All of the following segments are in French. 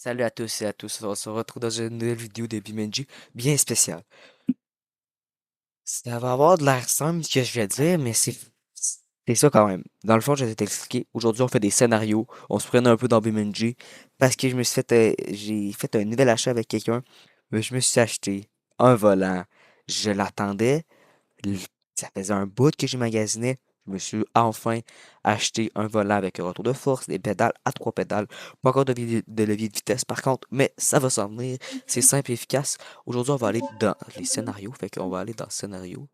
Salut à tous et à tous, on se retrouve dans une nouvelle vidéo de BeamNG bien spéciale. Ça va avoir de l'air simple ce que je vais dire, mais c'est ça quand même. Dans le fond, je vais t'expliquer. Aujourd'hui, on fait des scénarios, on se prenne un peu dans BeamNG parce que j'ai fait un nouvel achat avec quelqu'un. Je me suis acheté un volant. Je l'attendais. L- Ça faisait un bout que j'ai magasiné. Je me suis enfin acheté un volant avec un retour de force, des pédales à trois pédales. Pas encore de levier de vitesse par contre, mais ça va s'en venir. C'est simple et efficace. Aujourd'hui, on va aller dans les scénarios. Fait qu'on va aller dans scénario.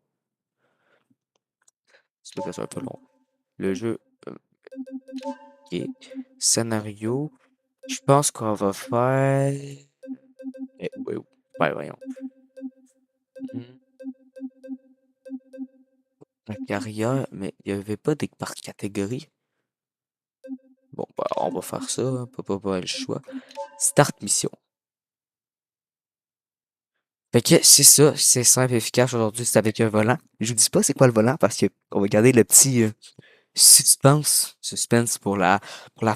J'espère que ça soit un peu long. Le jeu, ok. Scénario. Je pense qu'on va faire. Ouais, ouais, voyons. Hmm, La carrière, mais il n'y avait pas des par catégorie. Bon, bah, on va faire ça, hein, pas le choix. Start mission. Fait que c'est ça, c'est simple et efficace aujourd'hui, c'est avec un volant. Je vous dis pas c'est quoi le volant parce que on va garder le petit suspense pour la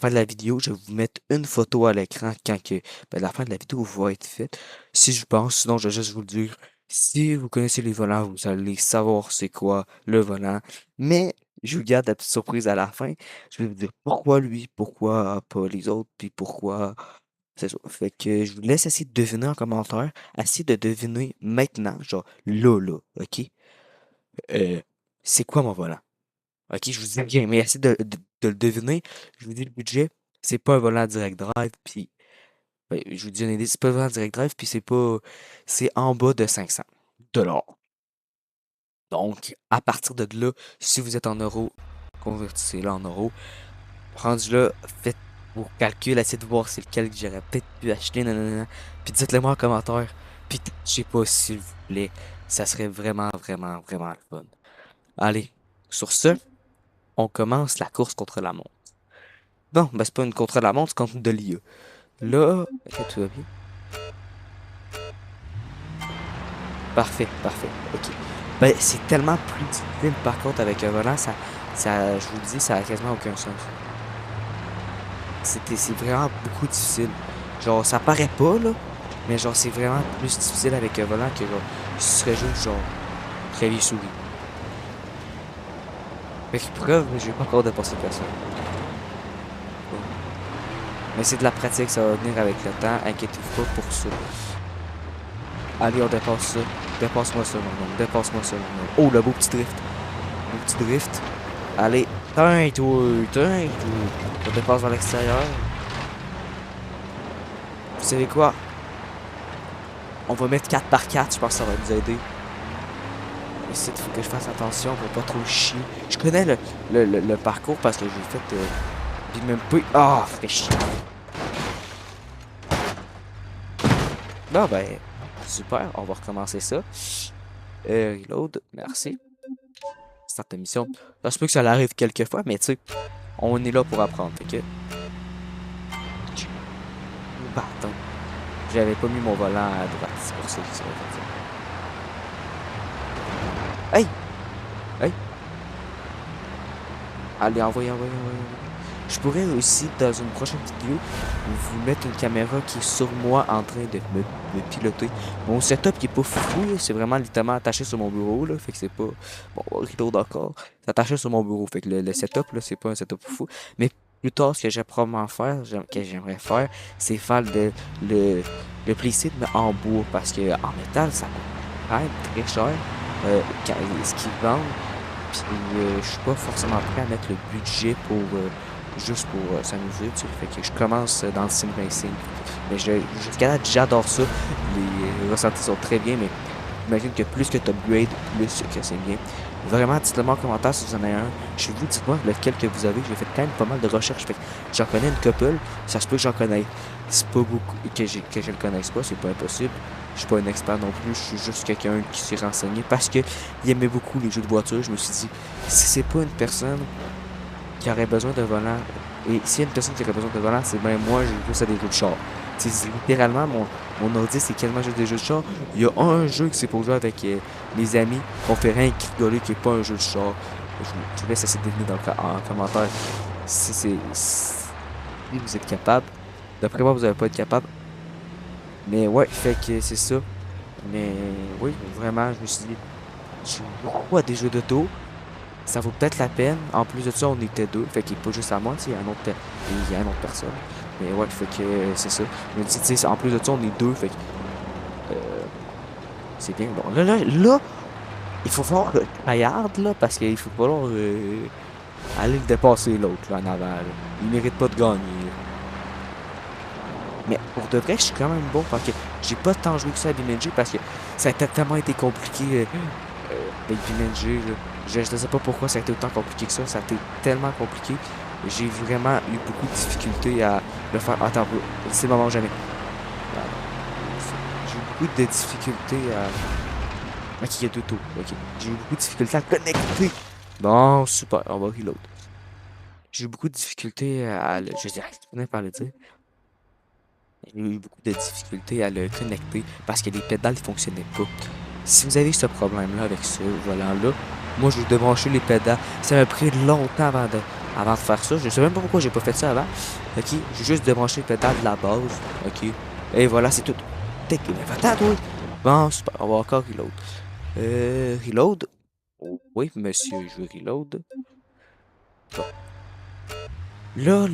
fin de la vidéo. Je vais vous mettre une photo à l'écran quand que la fin de la vidéo va être faite. Si je pense, sinon je vais juste vous le dire. Si vous connaissez les volants, vous allez savoir c'est quoi le volant. Mais je vous garde la petite surprise à la fin. Je vais vous dire pourquoi lui, pourquoi pas les autres, puis pourquoi c'est ça. Fait que je vous laisse essayer de deviner en commentaire. Essayez de deviner maintenant, genre là, OK? Euh, c'est quoi mon volant? OK, je vous dis bien, mais essayez de le deviner. Je vous dis le budget, c'est pas un volant direct drive, puis je vous dis une idée, c'est pas un volant direct drive, puis c'est en bas de 500 $. Donc, à partir de là, si vous êtes en euros, convertissez-le en euros. Rendu là, faites vos calculs, essayez de voir c'est lequel que j'aurais peut-être pu acheter, nanana. Puis dites-le moi en commentaire. Puis je sais pas s'il vous plaît. Ça serait vraiment le fun. Allez, sur ce, on commence la course contre la montre. Non, ben c'est pas une contre la montre, c'est contre de l'IA. Là, est-ce que tout va bien? Parfait, ok. Ben c'est tellement plus difficile par contre avec un volant, je vous le dis, ça a quasiment aucun sens. C'est vraiment beaucoup difficile. Genre, ça paraît pas, là, mais genre, c'est vraiment plus difficile avec un volant que genre, ce serait juste genre, clavier souris. Fait que preuve, j'ai pas encore dépassé personne. Bon. Mais c'est de la pratique, ça va venir avec le temps, inquiétez-vous pas pour ça. Allez, on dépasse ça. Dépasse-moi ça, mon homme. Dépasse-moi ça, mon homme. Oh, le beau petit drift. Le petit drift. Allez, teinte, on dépasse vers l'extérieur. Vous savez quoi? On va mettre 4 par 4, je pense que ça va nous aider. Ici, il faut que je fasse attention pour pas trop chier. Je connais le parcours parce que j'ai fait puis même pas. Ah, fait chier. Bon ben, super, on va recommencer ça. Reload, merci. Start ta mission. Ça se peut que ça l'arrive quelques fois, mais tu sais, on est là pour apprendre. Fait que. Bah, attends. J'avais pas mis mon volant à droite, c'est pour ça que ça va faire ça. Hey! Hey! Allez, envoyez. Je pourrais aussi, dans une prochaine vidéo, vous mettre une caméra qui est sur moi en train de me piloter. Mon setup qui est pas fou, là, c'est vraiment littéralement attaché sur mon bureau, là, fait que c'est pas... Bon, rideau d'accord. C'est attaché sur mon bureau, fait que le setup, là, c'est pas un setup fou. Mais plus tard, ce que j'aimerais probablement faire, que j'aimerais faire, c'est faire le playset, mais en bois, parce que en métal, ça coûte quand même très cher, ce qu'ils vendent. Puis je suis pas forcément prêt à mettre le budget pour juste pour s'amuser, tu sais. Fait que je commence dans le sim racing. Mais jusqu'à là, j'adore ça. Les ressentis sont très bien, mais j'imagine que plus que tu upgrades, plus que c'est bien. Vraiment, dites-le moi en commentaire si vous en avez un. Chez vous, dites-moi lequel que vous avez. J'ai fait quand même pas mal de recherches. Fait que j'en connais une couple. Ça se peut que j'en connais. C'est pas beaucoup que je le connaisse pas, c'est pas impossible. Je suis pas un expert non plus, je suis juste quelqu'un qui s'est renseigné parce que il aimait beaucoup les jeux de voiture. Je me suis dit, si c'est pas une personne qui aurait besoin de volant, et s'il y a une personne qui aurait besoin de volant, c'est bien moi, j'ai juste à des jeux de char. C'est littéralement mon ordi, c'est quasiment juste des jeux de char. Il y a un jeu qui s'est posé avec les amis, qu'on fait rien que rigoler, qui est pas un jeu de char. Je vous laisse essayer de deviner en commentaire si vous êtes capable. D'après moi, vous n'allez pas être capable. Mais ouais, fait que c'est ça. Mais oui, vraiment, je me suis dit, je joue beaucoup à des jeux d'auto. Ça vaut peut-être la peine. En plus de ça, on était deux. Fait qu'il n'est pas juste à moi, tu sais, il y a une autre personne. Mais ouais, fait que c'est ça. Je me dis, tu sais, en plus de ça, on est deux. Fait que c'est bien. Bon, là, il faut faire le tryhard, là, parce qu'il faut falloir aller le dépasser l'autre, là, en avant, là. Il mérite pas de gagner, là. Mais pour de vrai, je suis quand même bon parce que j'ai pas tant joué que ça à BeamNG parce que ça a tellement été compliqué avec BeamNG. Je ne sais pas pourquoi ça a été autant compliqué que ça. Ça a été tellement compliqué. J'ai vraiment eu beaucoup de difficultés à le faire. Attends, c'est le moment jamais. J'ai eu beaucoup de difficultés à. Ok, il y a deux tours. Ok. J'ai eu beaucoup de difficultés à connecter. Bon, super. On va reload. J'ai eu beaucoup de difficultés à le. Je dirais, je finis par le dire. J'ai eu beaucoup de difficultés à le connecter parce que les pédales ne fonctionnaient pas. Si vous avez ce problème-là avec ce volant-là, moi je vais débrancher les pédales. Ça m'a pris longtemps avant de faire ça. Je sais même pas pourquoi j'ai pas fait ça avant. Ok, j'ai juste débranché les pédales de la base. Ok. Et voilà, c'est tout. Mais va-t'en, toi. Bon, super. On va encore reload. Reload. Oh, oui, monsieur, je veux reload. Bon. Là.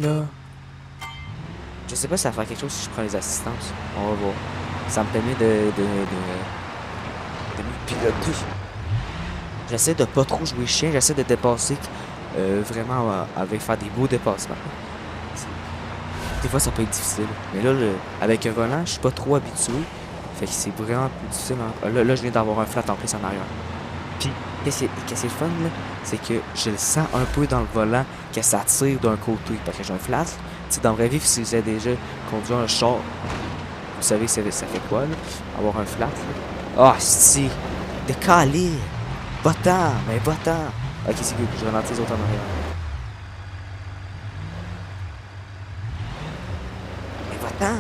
Je sais pas si ça va faire quelque chose si je prends les assistances. On va voir. Ça me permet de me piloter. J'essaie de pas trop jouer chien, j'essaie de dépasser vraiment avec faire des beaux dépassements. Des fois ça peut être difficile. Mais là, avec un volant, je suis pas trop habitué. Fait que c'est vraiment plus difficile. Hein. Là, je viens d'avoir un flat en plus en arrière. Puis, qu'est-ce qui est le fun, là? C'est que je le sens un peu dans le volant que ça tire d'un côté. Parce que j'ai un flat. Tu sais, dans la vraie vie, si vous avez déjà conduit un char, vous savez ça fait quoi, là? Avoir un flat, là. Ah, si! Décalé! Va-t'en! Mais va-t'en! Ok, c'est good. Je ralentis les autres en arrière. Mais va-t'en!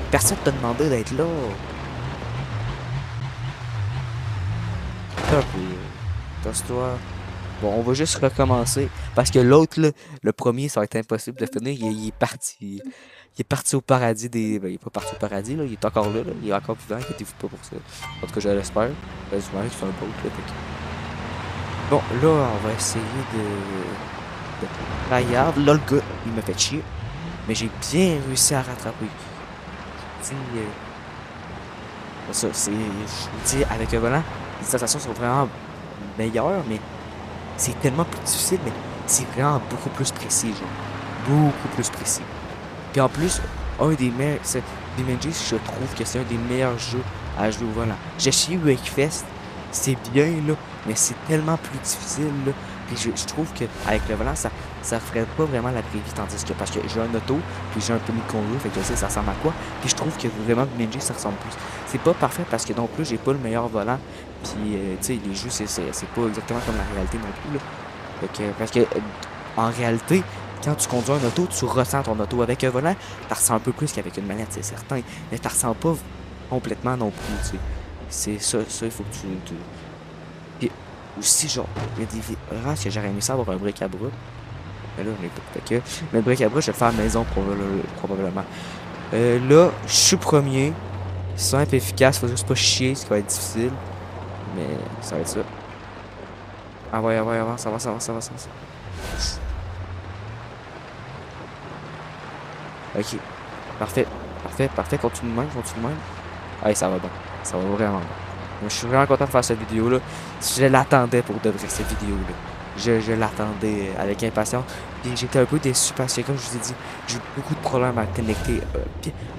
Personne t'a demandé d'être là! Top, tasse-toi. Bon, on va juste recommencer. Parce que l'autre, là, le premier, ça va être impossible de finir. Il est parti. Il est parti au paradis des. Ben, il est pas parti au paradis, là. Il est encore là. Il est encore vivant. Inquiétez-vous pas pour ça. En tout cas, je l'espère. Ben, souvent, il fait un boat, là. Bon, là, on va essayer de tryhard. Là, le gars, il m'a fait chier. Mais j'ai bien réussi à rattraper. Je vous dis, ça, c'est. Je vous dis, avec un volant, les sensations sont vraiment meilleures, mais c'est tellement plus difficile, mais c'est vraiment beaucoup plus précis, genre. Beaucoup plus précis. Puis en plus, un des meilleurs. BeamNG, je trouve que c'est un des meilleurs jeux à jouer au volant. J'ai essayé Wakefest, c'est bien, là, mais c'est tellement plus difficile, là. Puis je trouve qu'avec le volant, ça ferait pas vraiment la vraie vie, tandis que parce que j'ai un auto, puis j'ai un permis de conduire, fait que je sais ça ressemble à quoi. Puis je trouve que vraiment BeamNG, ça ressemble plus. C'est pas parfait parce que non plus, j'ai pas le meilleur volant. Puis, tu sais, les jeux, c'est pas exactement comme la réalité non plus, là. Fait que, parce que, en réalité, quand tu conduis un auto, tu ressens ton auto. Avec un volant, tu ressens un peu plus qu'avec une manette, c'est certain. Mais tu ressens pas complètement non plus, tu sais. C'est ça, il faut que tu... Puis aussi, genre, il y a des virages que j'aurais aimé ça avoir un bric à bras. Mais là, on est pas. Fait que, mais le bric à bras, je vais le faire à la maison probablement. Là, je suis premier. Simple et efficace, faut juste pas chier, ce qui va être difficile. Mais ça va être ça. Ah ouais, avance. Ok. Parfait. Continue de même. Allez, ça va bon. Ça va vraiment bon. Moi, je suis vraiment content de faire cette vidéo-là. Je l'attendais pour de vrai, cette vidéo-là. Je l'attendais avec impatience. Puis j'étais un peu déçu parce que, comme je vous ai dit, j'ai eu beaucoup de problèmes à connecter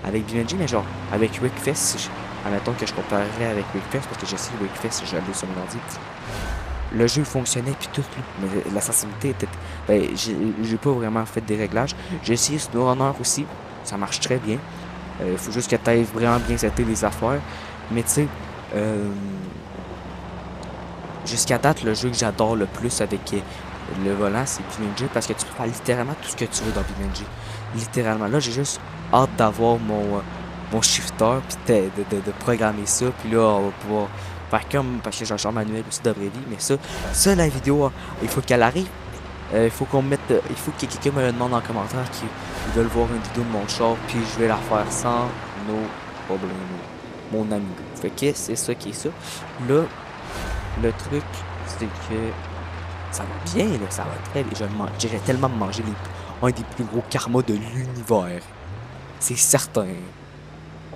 avec BeamNG, mais genre, avec Wakefest, admettons que je comparerais avec Wakefest, parce que j'ai essayé Wakefest, j'ai allé sur mon ordi. Le jeu fonctionnait puis tout, là. Mais la sensibilité était. Ben, j'ai pas vraiment fait des réglages. J'ai essayé SnowRunner aussi. Ça marche très bien. Faut juste que tu ailles vraiment bien setter les affaires. Mais tu sais, jusqu'à date, le jeu que j'adore le plus avec le volant, c'est BeamNG parce que tu peux faire littéralement tout ce que tu veux dans BeamNG. Littéralement. Là, j'ai juste hâte d'avoir mon shifter puis de programmer ça. Puis là, on va pouvoir faire comme, parce que j'ai un char manuel aussi de vraie vie, mais ça, la vidéo, il faut qu'elle arrive Il faut qu'on mette. Il faut que quelqu'un me le demande en commentaire qu'ils veulent voir une vidéo de mon char, puis je vais la faire sans nos problèmes. Mon ami. Fait que c'est ça qui est ça. Là, le truc, c'est que ça va bien, là, ça va très bien. J'ai tellement mangé un des plus gros karmas de l'univers. C'est certain.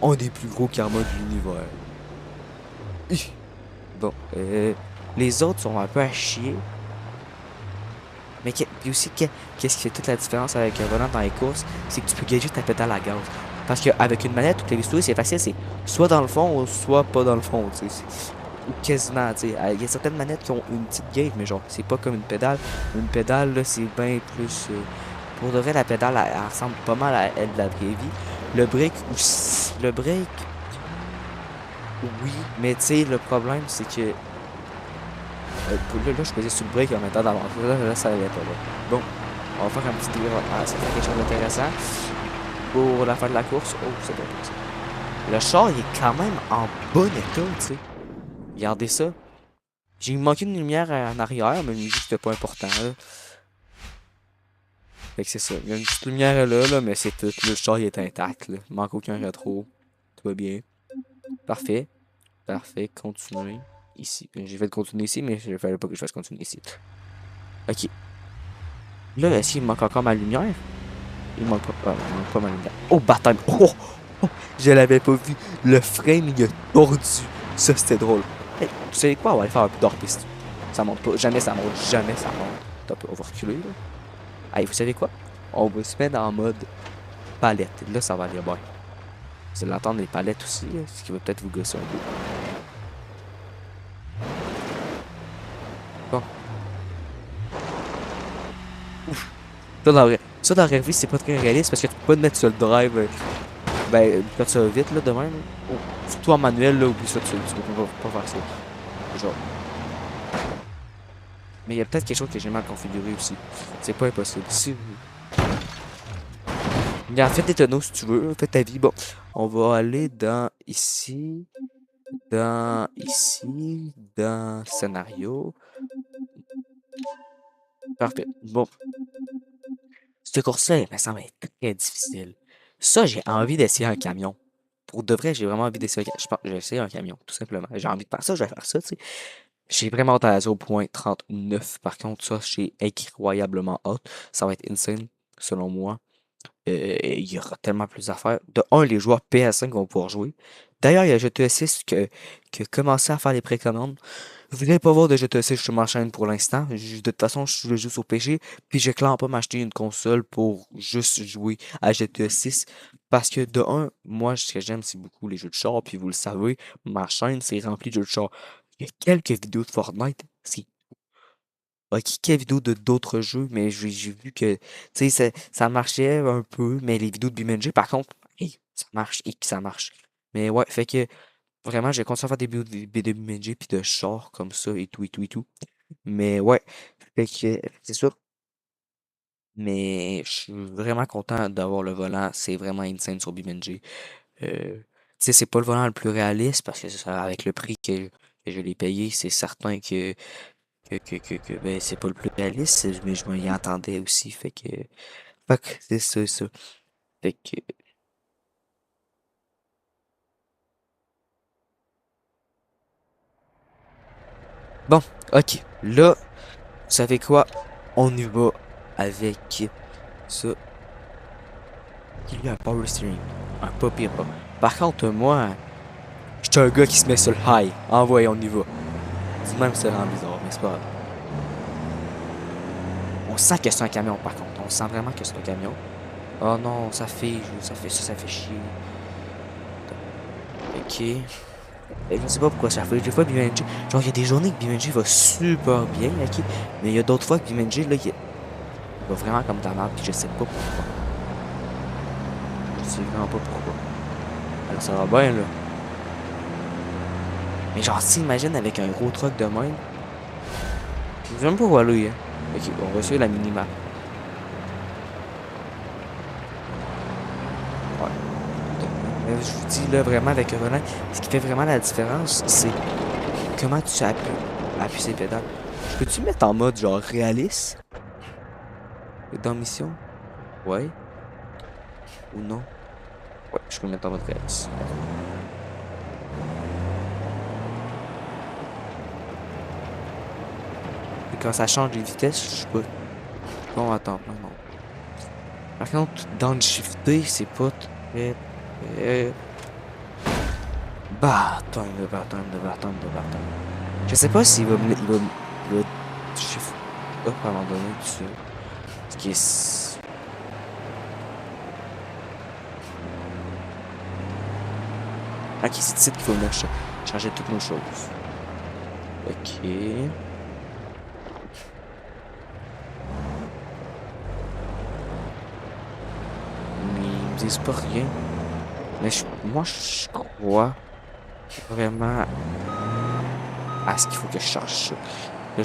Un des plus gros karmas de l'univers. Bon, les autres sont un peu à chier. Mais puis aussi, qu'est-ce qui fait toute la différence avec un volant dans les courses, c'est que tu peux gager ta pédale à gaz. Parce qu'avec une manette ou clavier c'est facile, c'est soit dans le fond ou soit pas dans le fond, tu sais. Ou quasiment, tu sais. Il y a certaines manettes qui ont une petite gauge, mais genre, c'est pas comme une pédale. Une pédale, là, c'est bien plus. Pour de vrai, la pédale, elle ressemble pas mal à elle de la vraie vie. Le break aussi. Le break. Oui, mais tu sais, le problème, c'est que. Là, je faisais sur le break en même temps d'avant. Là, ça allait pas, là. Bon, on va faire un petit délire. Ah, ça fait quelque chose d'intéressant. Pour la fin de la course. Oh, c'est pas ça. Le char, il est quand même en bon état, tu sais. Regardez ça. J'ai manqué une lumière en arrière, mais je me dis que c'était pas important, là. Fait que c'est ça. Il y a une petite lumière là, mais c'est tout. Le char, il est intact, là. Il manque aucun rétro. Tout va bien. Parfait. Parfait. Continuer. Ici. J'ai fait continuer ici, mais je ne fallait pas que je fasse continuer ici. Ok. Là, est-ce qu'il manque encore ma lumière? Il manque pas ma lumière. Oh, baptême! Oh! Oh! Je l'avais pas vu. Le frame, il a tordu. Ça, c'était drôle. Hey, tu sais quoi? On va aller faire un peu d'hors-piste. Ça monte pas. Jamais ça monte. Jamais ça monte. Top, on va reculer, là. Hey, vous savez quoi? On va se mettre en mode palette. Là, ça va aller bien. Vous allez entendre les palettes aussi, là, ce qui va peut-être vous gosser un peu. Bon. Ouf. Ça, dans la vraie vie, c'est pas très réaliste parce que tu peux pas te mettre sur le drive. Ben, quand ça va vite, là, de même. Oh, surtout en manuel, là, oublie ça, tu peux pas faire ça. Genre. Mais il y a peut-être quelque chose que j'ai mal configuré aussi. C'est pas impossible. Si en fait des tonneaux si tu veux, fais ta vie. Bon, on va aller dans ici, dans scénario. Parfait. Bon, cette course-là, elle me semble être très difficile. Ça, j'ai envie d'essayer un camion. Pour de vrai, j'ai vraiment envie d'essayer. Je pense que j'ai essayé un camion, tout simplement. J'ai envie de faire ça, je vais faire ça, tu sais. J'ai vraiment hâte à la 0.39. Par contre, ça, c'est incroyablement hâte. Ça va être insane, selon moi. Il y aura tellement plus à faire. De un, les joueurs PS5 vont pouvoir jouer. D'ailleurs, il y a GTA 6 qui a commencé à faire les précommandes. Vous n'allez pas voir de GTA 6 sur ma chaîne pour l'instant. De toute façon, je suis juste au PC. Puis je clame pas m'acheter une console pour juste jouer à GTA 6. Parce que de un, moi, ce que j'aime, c'est beaucoup les jeux de char. Puis vous le savez, ma chaîne, c'est rempli de jeux de char. Il y a quelques vidéos de Fortnite. C'est ok, quelques vidéos de d'autres jeux, mais j'ai vu que tu sais, ça marchait un peu, mais les vidéos de BeamNG, par contre, hey, ça marche et que ça marche. Mais ouais, fait que vraiment, j'ai continué à faire des vidéos de BeamNG puis de char comme ça et tout et tout et tout. Mais ouais, fait que c'est ça. Mais je suis vraiment content d'avoir le volant. C'est vraiment insane sur BeamNG. Tu sais, c'est pas le volant le plus réaliste parce que avec le prix que je l'ai payé, c'est certain ben, c'est pas le plus réaliste, mais je m'y attendais aussi. Fait que c'est ça. Fait que, bon, ok. Là, vous savez quoi? On y va avec ça. Il y a un power steering. Un pas pire pas. Par contre, moi, je suis un gars qui se met sur le high. Envoyez, on y va. Dis même c'est vraiment bizarre, mais c'est pas grave. On sent que c'est un camion, par contre. On sent vraiment que c'est un camion. Oh non, ça fait chier. Ok. Je sais pas pourquoi ça fait. Des fois, BeamNG, genre, il y a des journées que BeamNG va super bien, ok? Mais il y a d'autres fois que BeamNG, là, il va vraiment comme de la merde, puis je sais pas pourquoi. Je sais vraiment pas pourquoi. Alors, ça va bien, là. Mais genre, t'imagines avec un gros truck de même. Je sais même pas où aller, hein. Ok, on va essayer la minimap. Ouais. Mais je vous dis, là, vraiment, avec un volant, ce qui fait vraiment la différence, c'est comment tu appuies ces pédales. Peux-tu mettre en mode, genre, réaliste? Dans mission? Ouais. Ou non? Ouais, je peux le mettre en mode réaliste. Et quand ça change les vitesses, je sais pas. Bon, attends, non, non. Par contre, downshifter, c'est pas très... très- bâton. Je sais pas s'il va me... Il va shift up à un moment donné, tout ça. Ce qui est... Ok, c'est ici qu'il faut venir changer toutes nos choses. Ok. Mais ils me disent pas rien. Mais moi, je crois vraiment à ce qu'il faut que je change ça. Là,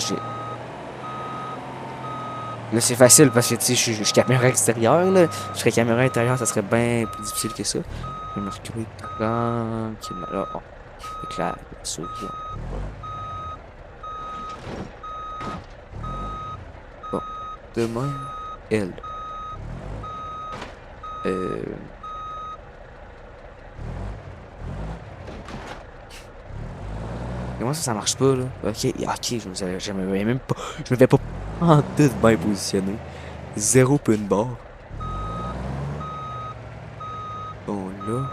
là, c'est facile parce que, tu sais, je suis caméra extérieure, là. Je serais caméra intérieure, ça serait bien plus difficile que ça. Je vais me reculer tranquillement. Là, oh, avec la souris, bon. De même, elle. Euh... Comment ça marche pas, là? Ok, ok, je me vais même pas. Je me vais pas en tout bien positionné. Zéro pin bar. Bon, là,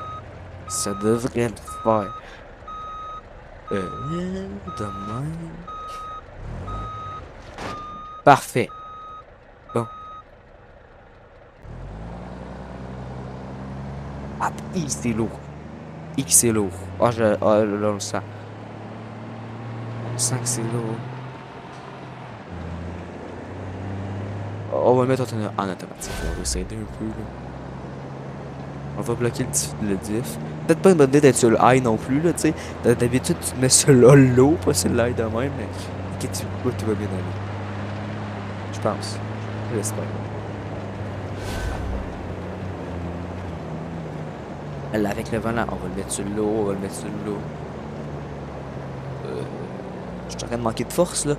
ça devrait le faire. De même. Parfait. Bon. Ah, c'est lourd. C'est lourd. Ah, là, on le sent. On sent que c'est lourd. On va le mettre en automatique. On va s'aider un peu, là. On va bloquer le diff. Peut-être pas une bonne idée d'être sur le high non plus, là, tu sais. D'habitude, tu te mets sur le low, pas sur le high de même, mais ok, tout va bien aller. Je pense. J'espère. Là, avec le volant, on va le mettre sur le low, on va le mettre sur le low. Je suis en train de manquer de force, là.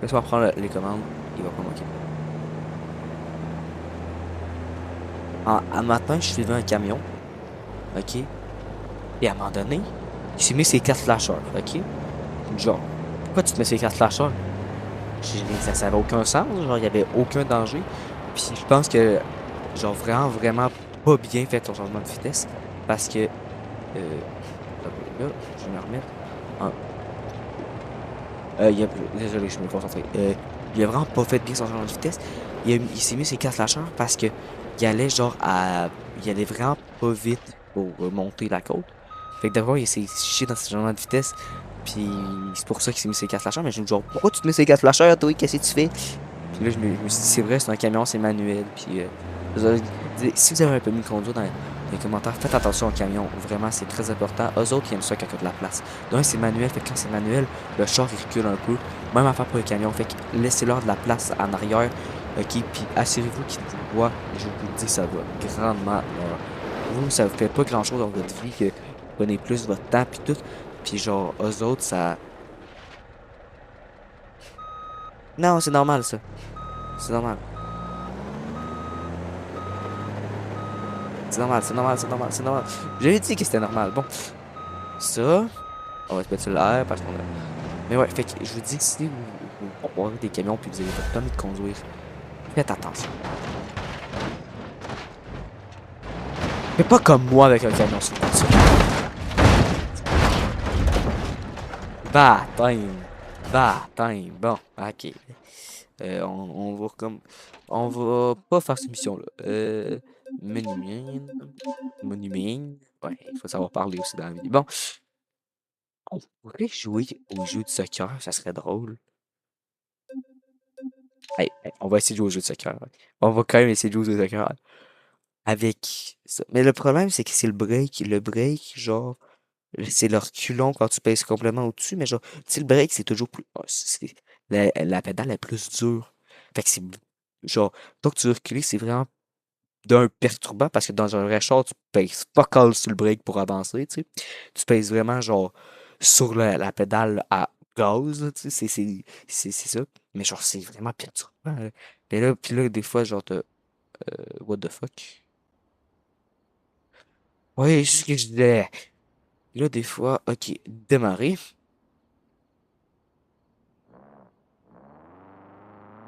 Laisse-moi prendre les commandes. Il va pas manquer. Un matin, je suivais un camion, ok? Et à un moment donné, il s'est mis ses quatre flashers, ok? Genre, pourquoi tu te mets ces quatre flashers? Ça avait aucun sens, genre, il y avait aucun danger. Puis je pense que, genre, vraiment pas bien fait ton changement de vitesse. Parce que, là, je vais me remettre. Ah, désolé, je me concentrer. Il a vraiment pas fait bien son changement de vitesse. Il s'est mis ses quatre flashers parce que il allait, genre, il allait vraiment pas vite pour monter la côte. Fait que d'abord, il s'est chié dans ce changement de vitesse. Puis c'est pour ça qu'il s'est mis ses quatre flashers. Mais je me dis, genre, pourquoi tu te mets ces quatre flashers, toi? Qu'est-ce que tu fais? Puis là, je me suis dit, c'est vrai, c'est un camion, c'est manuel. Puis, si vous avez un permis de conduire dans les commentaires, faites attention au camion. Vraiment, c'est très important. Eux autres, ils aiment ça quand il y a de la place. D'un, c'est manuel. Fait que quand c'est manuel, le char, il recule un peu. Même affaire pour les camions. Fait que laissez-leur de la place en arrière. OK? Puis assurez-vous qu'ils vous voient. Je vous dis, ça va grandement vous, ça vous fait pas grand-chose dans votre vie que vous prenez plus votre temps puis tout. Puis genre, eux autres, ça... Non, c'est normal, ça. C'est normal. C'est normal. J'avais dit que c'était normal. Bon, ça, on va se mettre sur l'air parce qu'on a... Mais ouais, fait que je vous dis, si vous croisez des camions puis vous avez votre permis de conduire, faites attention. Mais pas comme moi avec un camion sur le voiture. Baptême. Baptême. Bon, ok. On va comme... On va pas faire cette mission-là. Monument. Monument. Ouais, il faut savoir parler aussi dans la vie. Bon, on pourrait jouer au jeu de soccer, ça serait drôle. Hey, on va essayer de jouer au jeu de soccer. Ouais. On va quand même essayer de jouer au jeu de soccer avec ça. Mais le problème, c'est que c'est le break. Le break, genre, c'est le reculon quand tu pèses complètement au-dessus. Mais genre, tu sais, le break, c'est toujours plus. La pédale est plus dure. Fait que c'est. Genre, tant que tu veux reculer, c'est vraiment d'un perturbant parce que dans un vrai char, tu pèses pas call sur le break pour avancer, tu sais. Tu pèses vraiment, genre, sur la pédale à gaz, là, tu sais. C'est ça. Mais genre, c'est vraiment perturbant, là. Puis là, des fois, genre, what the fuck? Oui, c'est ce que je disais. Là, des fois, ok, démarrer.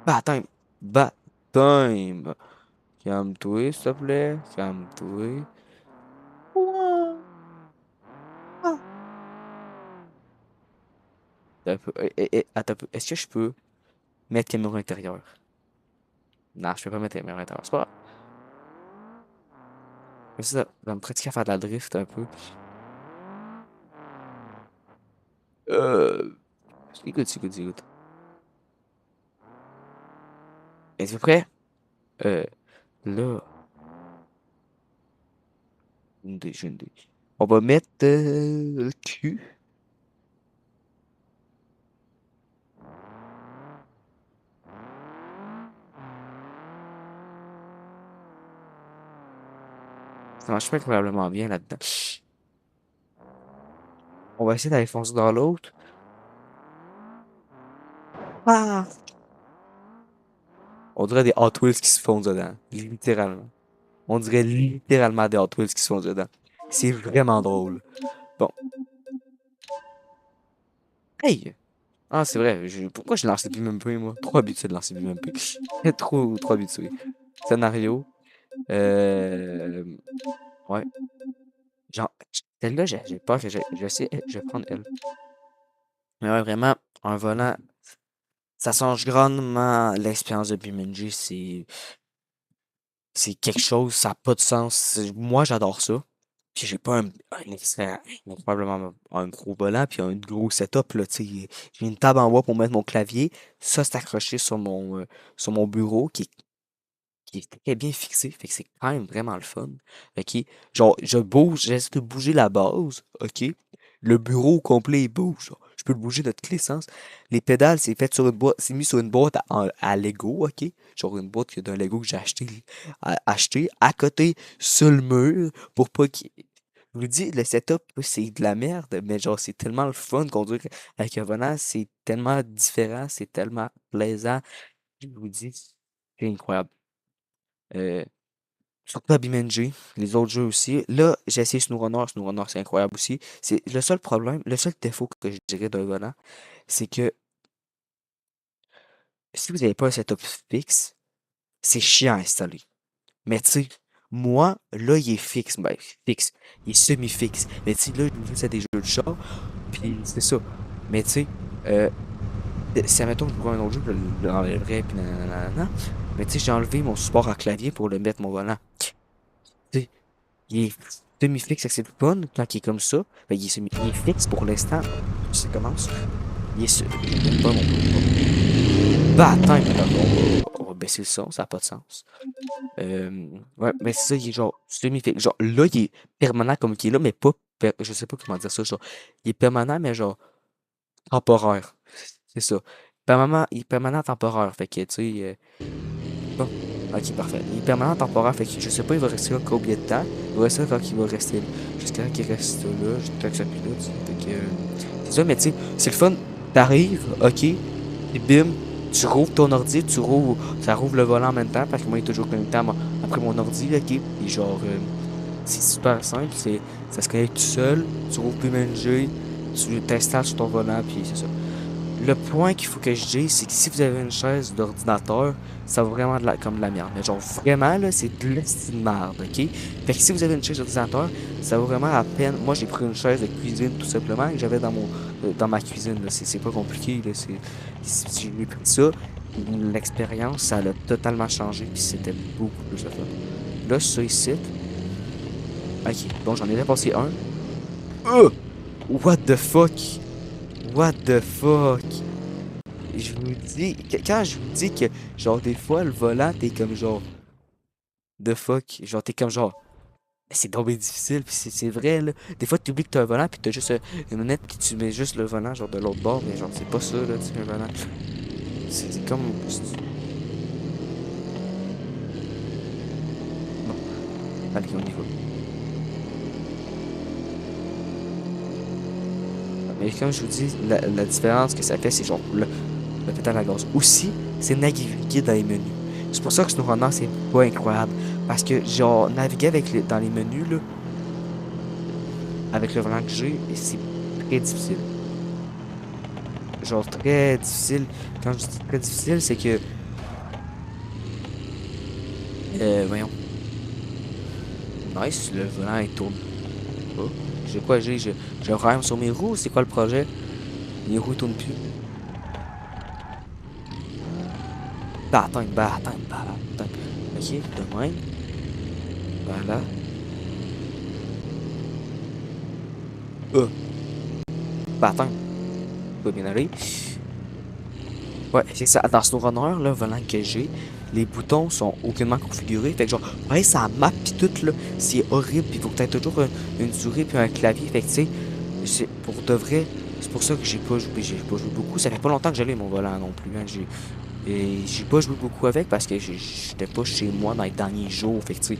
Baptême. Baptême. Calme-toi, s'il te plaît. Calme-toi. Ouah. Attends un peu. Attends un peu. Est-ce que je peux mettre caméra intérieure? Non, je peux pas mettre caméra intérieure. C'est pas grave. Mais ça va me pratiquer à faire de la drift un peu. Euh... Écoute. Êtes-vous prêts? Euh, là, une idée. On va mettre le cul. Ça marche pas incroyablement bien là-dedans. On va essayer d'aller foncer dans l'autre. Ah! On dirait des Hot Wheels qui se font dedans. Littéralement. On dirait littéralement des Hot Wheels qui se font dedans. C'est vraiment drôle. Bon. Hey! Ah, c'est vrai. Pourquoi je lance plus même peu, moi? Trop habitué de lancer plus même peu. Trop habitué. Scénario. Euh... Ouais. Genre, celle-là, j'ai peur que je sais, je vais prendre elle. Mais ouais, vraiment, un volant, ça change grandement l'expérience de BeamNG. C'est quelque chose, ça n'a pas de sens. Moi, j'adore ça. Puis j'ai pas probablement un gros volant, puis un gros setup, là, tu sais. J'ai une table en bois pour mettre mon clavier. Ça, c'est accroché sur mon bureau qui est très bien fixé. Fait que c'est quand même vraiment le fun. OK? Genre, j'essaie de bouger la base. OK? Le bureau au complet, il bouge. Genre. Je peux le bouger de tous les sens. Les pédales, c'est fait sur une boîte, c'est mis sur une boîte à Lego, OK? Genre une boîte d'un Lego que j'ai acheté à côté sur le mur pour pas qu'il. Je vous dis, le setup, c'est de la merde, mais genre, c'est tellement le fun qu'on dirait qu'avec un volant, c'est tellement différent, c'est tellement plaisant. Je vous dis, c'est incroyable. Euh, Surtout à BeamNG, les autres jeux aussi. Là, j'ai essayé SnowRunner. SnowRunner, c'est incroyable aussi. C'est le seul problème, le seul défaut que je dirais d'un volant, c'est que si vous n'avez pas un setup fixe, c'est chiant à installer. Mais tu sais, moi, là, il est fixe. Ben, fixe. Il est semi-fixe. Mais tu sais, là, je joue c'est des jeux de char, puis c'est ça. Mais tu sais, euh, si admettons que je joue à un autre jeu, je l'enlèverais, puis nanana. Mais tu sais, j'ai enlevé mon support à clavier pour le mettre mon volant. Tu sais, il est semi-fixe, c'est le fun. Quand il est comme ça, ben, il est fixe pour l'instant. Ça commence. Il est bon, bah, attends, on va baisser le son, ça n'a pas de sens. Ouais, mais c'est ça, il est genre semi-fixe. Genre, là, il est permanent comme il est là, mais pas. Je sais pas comment dire ça. Genre, il est permanent, mais genre temporaire. C'est ça. Il est permanent temporaire. Fait que, tu sais. Bon. Ok, parfait. Il est permanent temporaire. Fait que je sais pas, il va rester là combien de temps. Il va rester là quand il va rester là. Jusqu'à ce qu'il reste là. Jusqu'à que ça plus là. Tu sais. Fait que. C'est ça, mais tu sais, c'est le fun. T'arrives, ok. Et bim. Tu rouvres ton ordi. Ça rouvre le volant en même temps. Parce que moi, il est toujours connecté après mon ordi, ok. Et genre. C'est super simple. Ça se connecte tout seul. Tu rouvres PMNG. Tu t'installes sur ton volant. Puis c'est ça. Le point qu'il faut que je dise, c'est que si vous avez une chaise d'ordinateur, ça va vraiment comme de la merde. Mais genre vraiment là, c'est de l'esti de merde, ok? Fait que si vous avez une chaise d'ordinateur, ça vaut vraiment la peine. Moi j'ai pris une chaise de cuisine tout simplement que j'avais dans ma cuisine. Là. C'est pas compliqué. Là. J'ai pris ça. L'expérience, ça l'a totalement changé. Puis c'était beaucoup plus de fun. Là, ça ici. Ok, bon j'en ai dépassé un. What the fuck? What the fuck? Je vous dis, quand je vous dis que, genre, des fois, le volant, t'es comme genre, the fuck, genre, t'es comme genre, c'est tombé difficile, pis c'est vrai, là. Des fois, tu oublies que t'as un volant, pis t'as juste une manette, pis tu mets juste le volant, genre, de l'autre bord, mais genre, c'est pas ça, là, tu sais, un volant. C'est comme. Bon, allez, on y va. Mais comme je vous dis, la différence que ça fait, c'est genre, le pétale à gaz. Aussi, c'est naviguer dans les menus. C'est pour ça que SnowRunner, c'est pas incroyable. Parce que, genre, naviguer dans les menus, là, avec le volant que j'ai, c'est très difficile. Genre, très difficile. Quand je dis très difficile, c'est que... voyons. Nice, le volant, il tourne pas. J'ai quoi, j'ai un problème sur mes roues? C'est quoi le projet? Les roues, ils tournent plus. Attends. Ok, de même. Voilà. Attends. Pas bien aller. Ouais, c'est ça. Dans SnowRunner, là, le volant que j'ai, les boutons sont aucunement configurés. Fait que genre, ouais, ça map pis tout, là, c'est horrible. Pis faut que t'aies toujours une souris puis un clavier. Fait que, tu sais, pour de vrai, c'est pour ça que j'ai pas joué beaucoup. Ça fait pas longtemps que j'allais mon volant non plus, hein. J'ai pas joué beaucoup avec parce que j'étais pas chez moi dans les derniers jours. Fait que, tu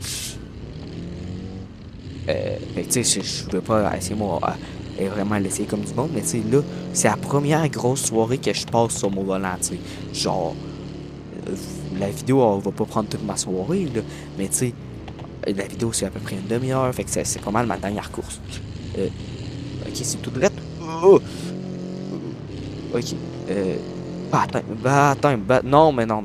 sais, je veux pas essayer moi vraiment l'essayer comme du monde, mais tu sais, là, c'est la première grosse soirée que je passe sur mon volant, tu sais. Genre, euh, la vidéo, elle va pas prendre toute ma soirée, là, mais tu sais, la vidéo, c'est à peu près une demi-heure, fait que c'est pas mal ma dernière course. Euh, ok, c'est tout droit. Oh! Ok. Euh, non, mais non.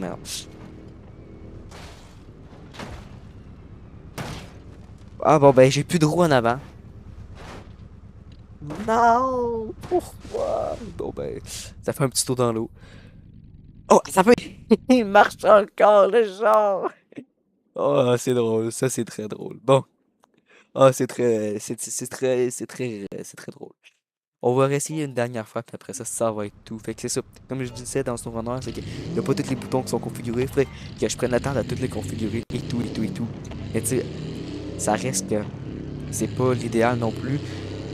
Ah bon, ben, j'ai plus de roues en avant. Non! Pourquoi? Bon, ben, ça fait un petit tour dans l'eau. Oh, ça peut... Il marche encore, le genre! Oh, c'est drôle, ça c'est très drôle. Bon, ah, c'est très drôle. On va réessayer une dernière fois, puis après ça, ça va être tout. Fait que c'est ça. Comme je disais dans SnowRunner, c'est qu'il n'y a pas tous les boutons qui sont configurés. Fait que je prenne le temps de tous les configurer et tout. Mais tu sais, ça reste que c'est pas l'idéal non plus.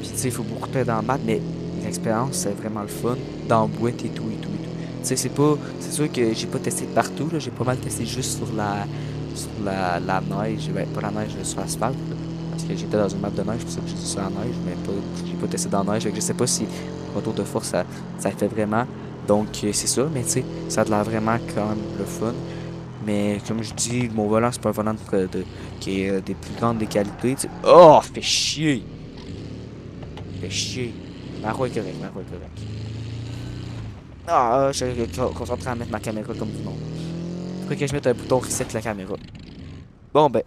Puis tu sais, il faut beaucoup de temps dans le mat, mais l'expérience, c'est vraiment le fun. Dans la boîte et tout. Tu sais, c'est sûr que j'ai pas testé partout, là. J'ai pas mal testé juste sur la neige. Ben, pas la neige, sur l'asphalte, là. Parce que j'étais dans une map de neige, c'est pour ça que j'ai dit sur la neige, mais pas, j'ai pas testé dans la neige. Fait que je sais pas si retour de force, ça fait vraiment. Donc, c'est ça, mais tu sais, ça a l'air vraiment quand même le fun. Mais comme je dis, mon volant, c'est pas un volant qui est des plus grandes des qualités. Tu sais. Oh, fait chier! Fait chier. Ma roue est correcte, ma roue est correcte. Ah, je suis concentré à mettre ma caméra comme du monde. Faudrait que je mette un bouton reset la caméra. Bon, ben,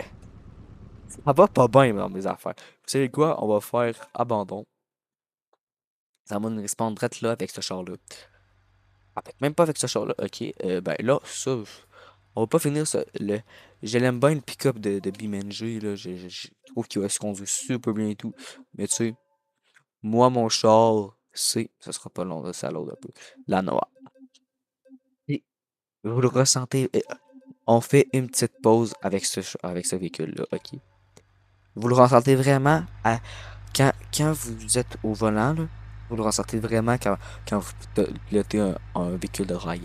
ça va pas bien dans mes affaires. Vous savez quoi? On va faire abandon. Ça va nous respondre direct là avec ce char-là. Ah, fait que même pas avec ce char-là. Ok, ben là, ça, on va pas finir ça. Je l'aime bien le pick-up de BeamNG, là. Je trouve qu'il va se conduire super bien et tout. Mais tu sais, moi, mon char, ça sera pas long, là, ça l'autre un peu. La noire. Et vous le ressentez. On fait une petite pause avec ce véhicule-là, ok? Vous le ressentez vraiment quand vous êtes au volant, là, vous le ressentez vraiment quand vous pilotez un véhicule de rail.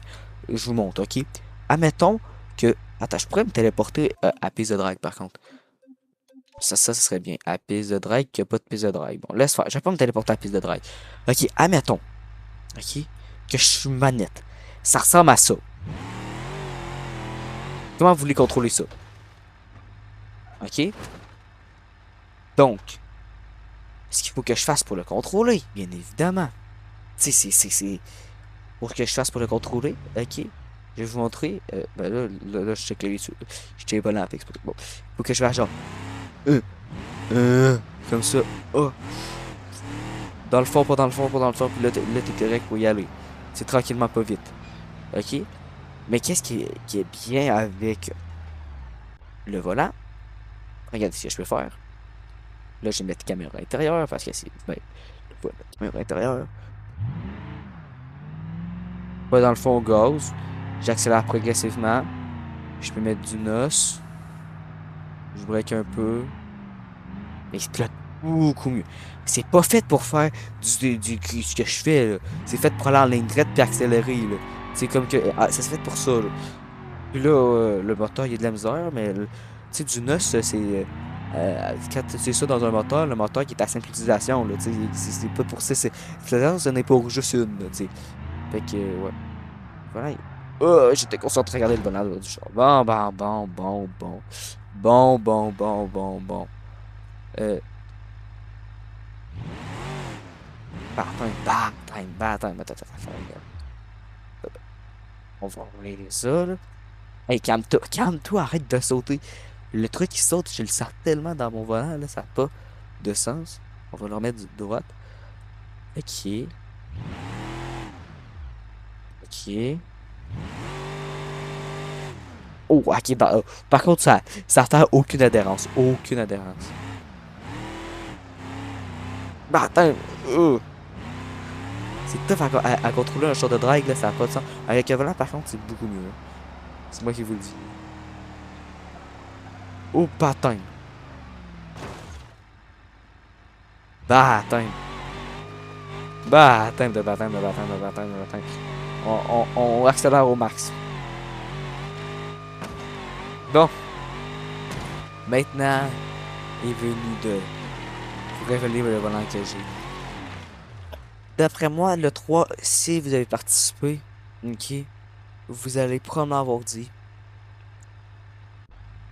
Je vous montre, ok? Admettons que. Attends, je pourrais me téléporter à piste de drag par contre. Ça serait bien. À piste de drag, qu'il n'y a pas de piste de drag. Bon, laisse faire. Je vais pas me téléporter à piste de drag. Ok, admettons. Ok? Que je suis manette. Ça ressemble à ça. Comment vous voulez contrôler ça? Ok? Donc, ce qu'il faut que je fasse pour le contrôler, bien évidemment. Tu sais, c'est pour que je fasse pour le contrôler. Ok. Je vais vous montrer. Ben là, je check je check pas l'Apex. Bon. Faut que je fasse genre. Euh, comme ça. Oh. Dans le fond, pas dans le fond, pas dans le fond. Puis là, t'es correct pour y aller. C'est tranquillement pas vite. Ok. Mais qu'est-ce qui est bien avec le volant? Regardez ce que je peux faire. Là, je vais mettre caméra intérieure parce que c'est. Ben, je vais mettre caméra intérieure. Pas dans le fond au gaz. J'accélère progressivement. Je peux mettre du NOS. Je break un peu. Mais il pilote beaucoup mieux. C'est pas fait pour faire ce que je fais, là. C'est fait pour aller en ligne droite puis accélérer, là. C'est comme que. Ah, ça c'est fait pour ça, là. Puis là, le moteur, il y a de la misère, mais tu sais, du NOS, c'est. Quand c'est ça dans un moteur, le moteur qui est à simple utilisation, là, tu sais, c'est pas pour ça, ce n'est pas juste une, là, tu sais. Fait que, ouais. Voilà. J'étais concentré à regarder le volant du char. Bon, bon, bon, bon, bon. Bon, bon, bon, bon, bon. Euh, baptême. Attends, on va régler ça, là. Hey, calme-toi, arrête de sauter. Le truc qui saute, je le sens tellement dans mon volant, là, ça n'a pas de sens. On va le remettre de droite. Ok, ok. Oh, ok, par contre, ça fait aucune adhérence. Aucune adhérence. Baptême. C'est tough à contrôler un short de drag, là, ça n'a pas de sens. Avec un volant, par contre, c'est beaucoup mieux, hein. C'est moi qui vous le dis. Oh, baptême. Baptême. Baptême. On accélère au max. Bon, maintenant est venu de vous révéler le volant que j'ai. D'après moi, le 3, si vous avez participé, ok, vous allez probablement avoir dit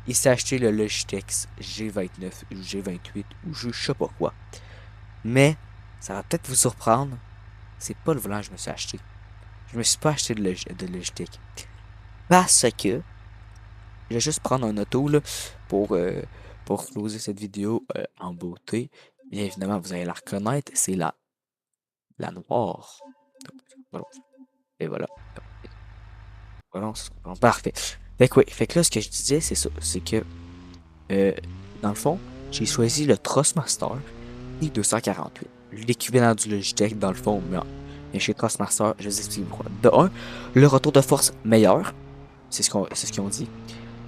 il s'est acheté le Logitech G29 ou G28 ou je sais pas quoi. Mais ça va peut-être vous surprendre, c'est pas le volant que je me suis acheté. Je me suis pas acheté de Logitech. Parce que je vais juste prendre un auto là, pour closer cette vidéo en beauté. Bien évidemment, vous allez la reconnaître, c'est la noire. Voilà. Et voilà. Voilà, parfait. Fait que oui, fait que là, ce que je disais, c'est ça. C'est que, euh, dans le fond, j'ai choisi le Trustmaster I248. L'équivalent du Logitech, dans le fond, mais chez Trustmaster, je vous explique pourquoi. De un, le retour de force meilleur. C'est ce qu'ils ont dit.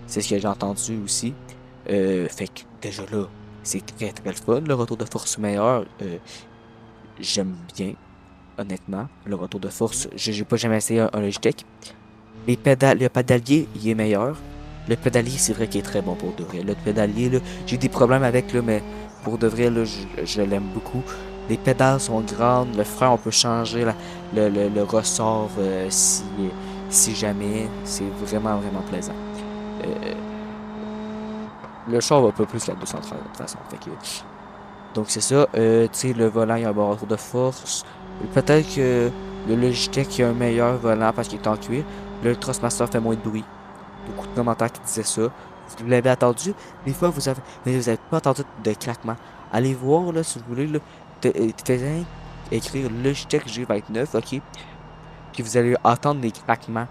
C'est ce que j'ai entendu aussi. Fait que, déjà là, c'est très très le fun. Le retour de force meilleur, j'aime bien, honnêtement. Le retour de force, j'ai pas jamais essayé un Logitech. Le pédalier, il est meilleur. Le pédalier, c'est vrai qu'il est très bon pour de vrai. Le pédalier, là, j'ai des problèmes avec, là, mais pour de vrai, là, je l'aime beaucoup. Les pédales sont grandes. Le frein, on peut changer le ressort si jamais. C'est vraiment, vraiment plaisant. Euh, le char va pas plus qu'à 230 de toute façon. Fait que, donc c'est ça. Tu sais, le volant, il a un bon retour de force. Peut-être que le Logitech a un meilleur volant parce qu'il est en cuir. Le Trustmaster fait moins de bruit. Beaucoup de commentaires qui disaient ça. Vous l'avez attendu. Des fois, mais vous avez pas entendu de craquement. Allez voir, là, si vous voulez, là. Faites écrire Logitech G29, ok? Puis vous allez entendre des craquements.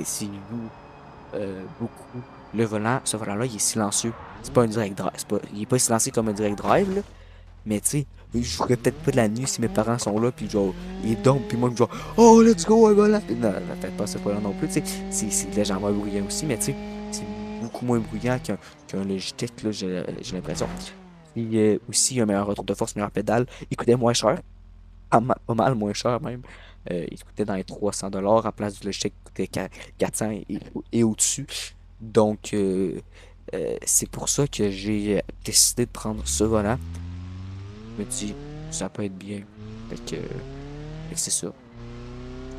S'il joue beaucoup. Le volant, ce volant-là, il est silencieux. C'est pas un direct drive. Il est pas silencieux comme un direct drive, là. Mais tu sais, je jouerais peut-être pas de la nuit si mes parents sont là, puis genre, ils dorment, puis moi, genre, oh, let's go, un volant. Non, peut-être pas ce point-là non plus, tu sais. C'est légèrement bruyant aussi, mais tu sais, c'est beaucoup moins bruyant qu'un Logitech, là, j'ai l'impression. Puis aussi, un meilleur retour de force, meilleure pédale. Il coûtait moins cher, pas mal moins cher même. Il coûtait dans les 300$ à place du Logitech qui coûtait 400 et au-dessus. Donc, c'est pour ça que j'ai décidé de prendre ce volant. Je me dis, ça peut être bien. Fait que c'est ça.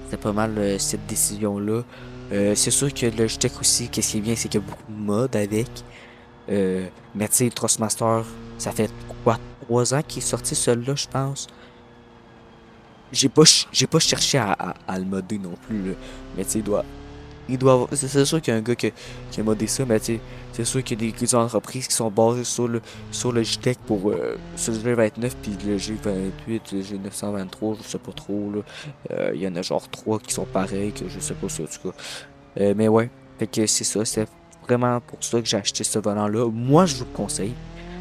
C'est pas mal cette décision-là. C'est sûr que le Logitech aussi, qu'est-ce qui est bien, c'est qu'il y a beaucoup de modes avec. Mais tu sais, le Trustmaster, ça fait quoi, 3 ans qu'il est sorti celui-là, je pense. J'ai pas cherché à le modder non plus, là. Mais tu sais, il doit avoir. C'est sûr qu'il y a un gars qui a modé ça, mais tu sais, c'est sûr qu'il y a des entreprises qui sont basées sur le Logitech pour sur le G29 puis le G28, le G923, je sais pas trop là. Il y en a genre 3 qui sont pareils, que je sais pas ça en tout cas. Mais ouais, fait que c'est ça, c'est vraiment pour ça que j'ai acheté ce volant-là. Moi, je vous le conseille.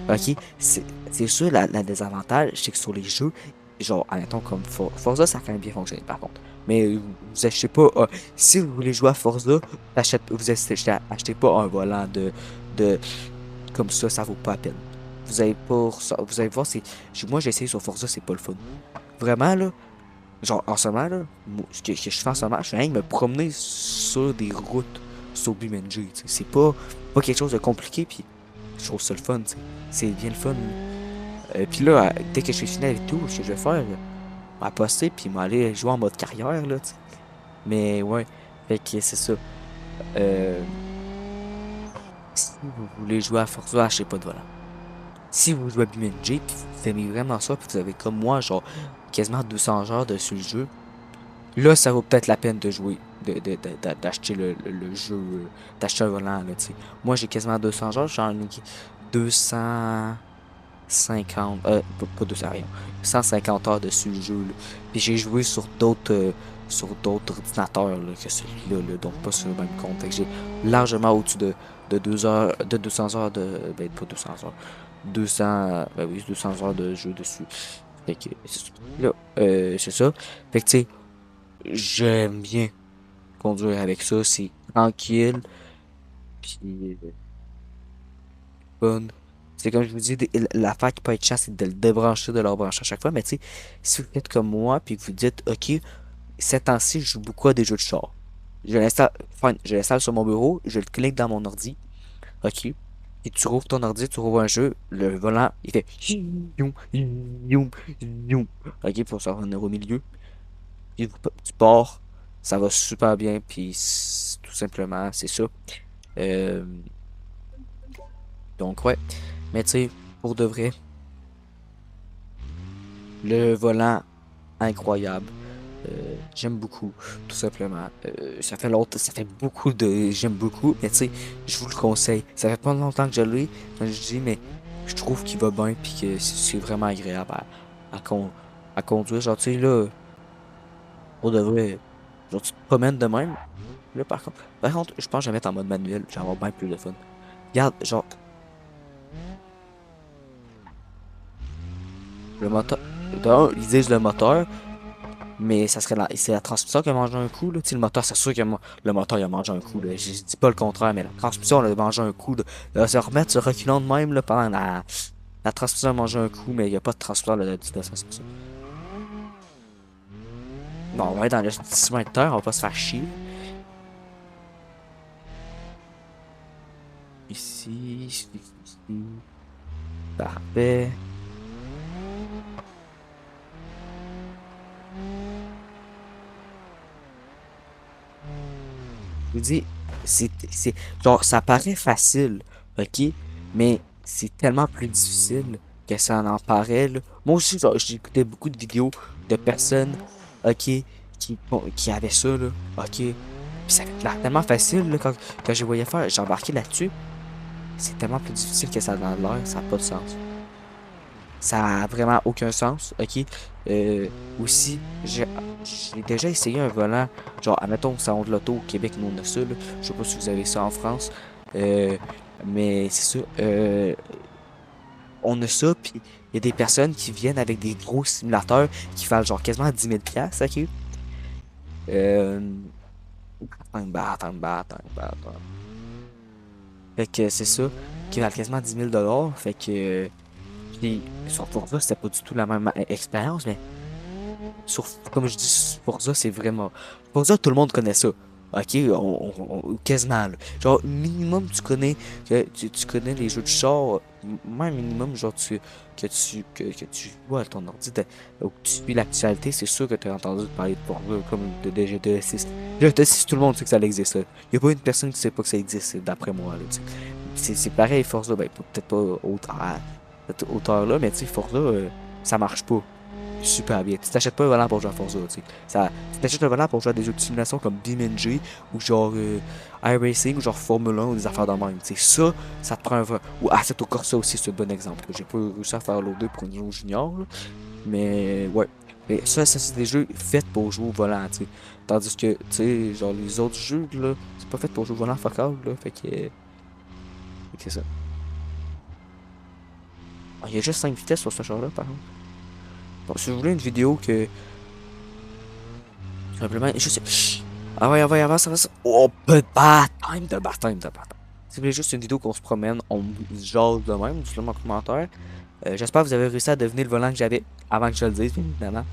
Ok, c'est sûr, la désavantage, c'est que sur les jeux, genre, admettons comme Forza, ça a quand même bien fonctionné par contre. Mais vous achetez pas, si vous voulez jouer à Forza, achetez pas un volant de comme ça vaut pas la peine. Vous allez voir, moi j'ai essayé sur Forza, c'est pas le fun. Vraiment là, genre en ce moment là, ce que je fais en ce moment, je suis rien que me promener sur des routes sur BeamNG, tu sais. C'est pas quelque chose de compliqué, puis je trouve ça le fun, tu sais. C'est bien le fun. Puis là, dès que je suis fini avec tout, ce que je vais faire, à poster, puis m'aller jouer en mode carrière, là, tu sais. Mais ouais, Fait que c'est ça. Euh, Si vous voulez jouer à Forza, achetez pas de volant. Si vous jouez à BeamNG, puis vous aimez vraiment ça, puis vous avez comme moi, genre, quasiment 200 heures dessus le jeu, là, ça vaut peut-être la peine de jouer, d'acheter le jeu, d'acheter un volant, là, tu sais. Moi, j'ai quasiment 200 heures, j'en ai 250, pas 200, rien, 150 heures dessus le jeu, là. Puis j'ai joué sur d'autres ordinateurs, là, que celui-là, là, donc pas sur le même compte. Fait que j'ai largement au-dessus de 2 heures, de 200 heures ben, pas 200 heures, 200, ben oui, 200 heures de jeu dessus. Fait que, là, c'est ça. Fait que, tu sais, j'aime bien conduire avec ça, c'est tranquille, puis fun. C'est comme je vous dis, l'affaire qui peut être chiant, c'est de le débrancher, de le rebrancher à chaque fois. Mais tu sais, si vous faites comme moi, puis que vous dites, OK, ces temps-ci, je joue beaucoup à des jeux de char. Je l'installe, fine, je l'installe sur mon bureau, je le clique dans mon ordi, OK. Et tu rouvres ton ordi, tu rouvres un jeu, le volant, il fait youm, youm, youm. OK, pour se revenir au milieu. Puis tu pars, ça va super bien, puis tout simplement, c'est ça. Euh, donc, ouais. Mais tu sais, pour de vrai, le volant, incroyable. J'aime beaucoup, tout simplement. Ça fait beaucoup de. J'aime beaucoup, mais tu sais, je vous le conseille. Ça fait pas longtemps que je l'ai, comme je dis, mais je trouve qu'il va bien, puis que c'est vraiment agréable à, con- à conduire. Genre, tu sais, là, pour de vrai, genre, tu te promènes de même. Là, par contre, je pense que je vais mettre en mode manuel, j'ai avoir bien plus de fun. Regarde, genre, le moteur. D'un, ils disent le moteur, mais ça serait c'est la transmission qui a mangé un coup, là. Tu sais, le moteur, c'est sûr que le moteur, il a mangé un coup, là. Je dis pas le contraire, mais la transmission, elle a mangé un coup, là. Se remettre, se reculant de même, là, pendant la transmission a mangé un coup, mais il n'y a pas de transmission là, de 1960. Bon, on va être dans le chemin de terre, on va pas se faire chier. Ici, ici, ici. Parfait. Je vous dis, genre, ça paraît facile, ok? Mais c'est tellement plus difficile que ça en paraît, là. Moi aussi, genre, j'ai écouté beaucoup de vidéos de personnes, ok, qui avaient ça, là, ok? Puis ça fait l'air tellement facile, là, quand je voyais faire, j'ai embarqué là-dessus. C'est tellement plus difficile que ça dans l'air, ça n'a pas de sens. Ça a vraiment aucun sens, ok? Euh, Aussi, j'ai déjà essayé un volant, genre, admettons, au salon de l'auto au Québec, nous on a ça, là. Je sais pas si vous avez ça en France, euh, mais c'est ça, on a ça, puis il y a des personnes qui viennent avec des gros simulateurs qui valent genre quasiment 10 000 piastres, ok? Euh, attends. Fait que c'est ça, qui valent quasiment 10 000 fait que, puis, sur Forza, c'était pas du tout la même expérience, mais sur, comme je dis, Forza, c'est vraiment. Forza, tout le monde connaît ça. Ok, quasiment. Là. Genre, minimum, tu connais les jeux de char. Même minimum, genre, que tu joues à ton ordi, ou que tu suis l'actualité, c'est sûr que tu as entendu parler de Forza, comme de GTA 6. GTA 6, tout le monde sait que ça existe. Il n'y a pas une personne qui sait pas que ça existe, d'après moi. Là, tu sais. C'est pareil, Forza, ben, peut-être pas à cette hauteur-là, mais tu sais, Forza, ça marche pas super bien. Tu t'achètes pas un volant pour jouer à Forza, tu sais. Tu t'achètes un volant pour jouer à des jeux de simulation comme BeamNG ou genre iRacing ou genre Formule 1 ou des affaires de même. Tu sais, ça te prend un volant. Ou Assetto Corsa aussi, c'est un bon exemple. J'ai pas réussi à faire l'autre deux pour une jeu junior, là. Mais ouais. Mais ça c'est des jeux faits pour jouer au volant, tu sais. Tandis que, tu sais, genre les autres jeux, là, c'est pas fait pour jouer au volant focal, là. Fait que c'est ça. Ah, il y a juste 5 vitesses sur ce genre-là, par contre. Bon, si vous voulez une vidéo que simplement, juste. Chut. Ah ouais, avance, avance. Oh, baptême de baptême de baptême. Si vous voulez juste une vidéo qu'on se promène, on jase de même, dites-le en commentaire. J'espère que vous avez réussi à deviner le volant que j'avais avant que je le dise, bien évidemment.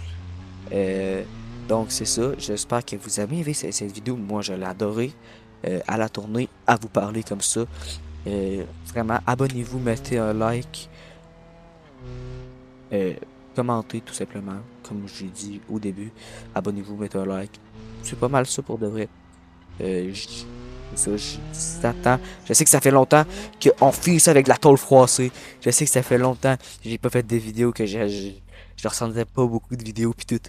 Euh, donc, c'est ça. J'espère que vous avez aimé cette vidéo. Moi, je l'ai adoré. À la tournée, à vous parler comme ça. Vraiment, abonnez-vous, mettez un like. Euh, Commentez tout simplement, comme j'ai dit au début. Abonnez-vous, mettez un like. C'est pas mal ça pour de vrai. J'attends. Je sais que ça fait longtemps qu'on fait ça avec de la tôle froissée. Je sais que ça fait longtemps que j'ai pas fait des vidéos, que je ressentais pas beaucoup de vidéos pis tout.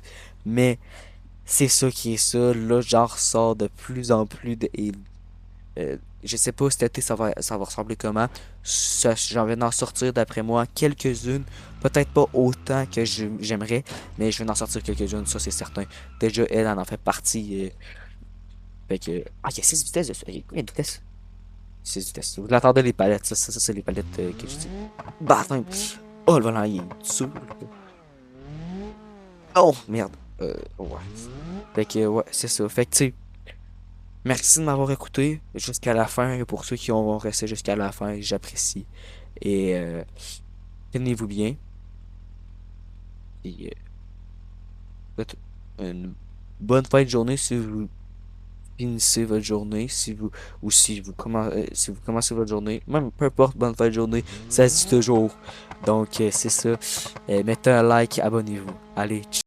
Mais c'est ça qui est ça. Là, j'en ressors de plus en plus je sais pas cet été ça va ressembler comment. J'en viens d'en sortir d'après moi quelques-unes. Peut-être pas autant que j'aimerais, mais je vais en sortir quelques-unes, ça c'est certain. Déjà, elle en fait partie. Fait que. Ah, il y a 6 vitesses dessus. Il y a combien de vitesses? 6 vitesses. Vous l'entendez les palettes, ça c'est les palettes que je dis. Bah, attends. Oh, le volant, il est dur. Oh, merde. Ouais. Fait que, ouais, c'est ça. Fait que, tu sais. Merci de m'avoir écouté jusqu'à la fin. Et pour ceux qui ont resté jusqu'à la fin, j'apprécie. Et tenez-vous bien. Et faites une bonne fin de journée si vous finissez votre journée. Si vous ou si vous commencez votre journée. Même peu importe, bonne fin de journée. Ça se dit toujours. Donc c'est ça. Mettez un like, abonnez-vous. Allez, ciao.